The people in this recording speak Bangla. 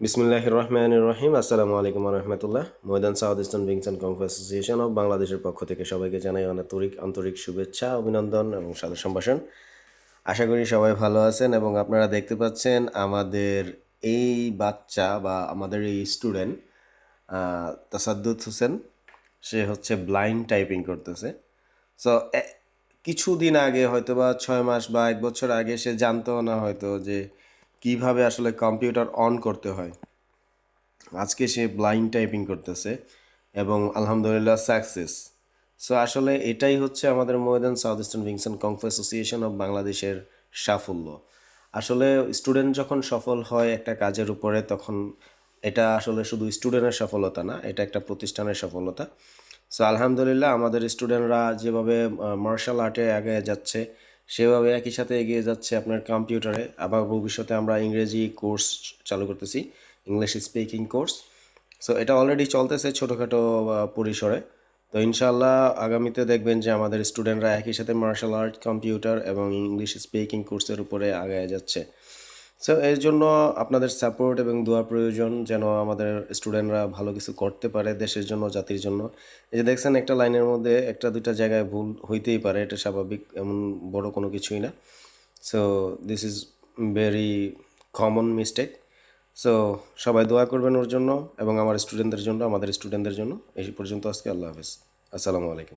বিসমিল্লাহির রহমানির রহিম। আসসালামু আলাইকুম রহমতুল্লাহ। Maidan South Eastern Wings and kung fu association of বাংলাদেশের পক্ষ থেকে সবাইকে জানাই আন্তরিক শুভেচ্ছা, অভিনন্দন এবং সাদর সম্ভাষণ। আশা করি সবাই ভালো আছেন এবং আপনারা দেখতে পাচ্ছেন আমাদের এই বাচ্চা বা আমাদের এই স্টুডেন্ট তাসাদ্দুত হোসেন, সে হচ্ছে ব্লাইন্ড টাইপিং করতেছে। সো কিছুদিন আগে হয়তো বা 6 মাস বা 1 বছর আগে সে জানতো না হয়তো যে কিভাবে আসলে কম্পিউটার অন করতে হয়। আজকে সে ব্লাইন্ড টাইপিং করতেছে এবং আলহামদুলিল্লাহ সাকসেস। সো আসলে এটাই হচ্ছে আমাদের Maidan South Eastern Wings and kung fu association of বাংলাদেশের সাফল্য। আসলে স্টুডেন্ট যখন সফল হয় একটা কাজের উপরে, তখন এটা আসলে শুধু স্টুডেন্টের সফলতা না, এটা একটা প্রতিষ্ঠানের সফলতা। সো আলহামদুলিল্লাহ আমাদের স্টুডেন্টরা যেভাবে মার্শাল আর্টে এগিয়ে যাচ্ছে, সেভাবে একই সাথে এগিয়ে যাচ্ছে আপনার কম্পিউটারে। আবার ভবিষ্যতে আমরা ইংরেজি কোর্স চালু করতেছি, ইংলিশ স্পিকিং কোর্স। সো এটা অলরেডি চলতেছে ছোটোখাটো পরিসরে। তো ইনশাল্লাহ আগামীতে দেখবেন যে আমাদের স্টুডেন্টরা একই সাথে মার্শাল আর্ট, কম্পিউটার এবং ইংলিশ স্পিকিং কোর্সের উপরে আগায় যাচ্ছে। সো এর জন্য আপনাদের সাপোর্ট এবং দোয়া প্রয়োজন, যেন আমাদের স্টুডেন্টরা ভালো কিছু করতে পারে দেশের জন্য, জাতির জন্য। এই যে দেখছেন, একটা লাইনের মধ্যে একটা দুইটা জায়গায় ভুল হইতেই পারে, এটা স্বাভাবিক, এমন বড় কোনো কিছুই না। So this is very common mistake. So সবাই দোয়া করবেন ওর জন্য এবং আমার স্টুডেন্টদের জন্য, আমাদের স্টুডেন্টদের জন্য। এই পর্যন্ত আজকে, আল্লাহ হাফেজ, আসসালামু আলাইকুম।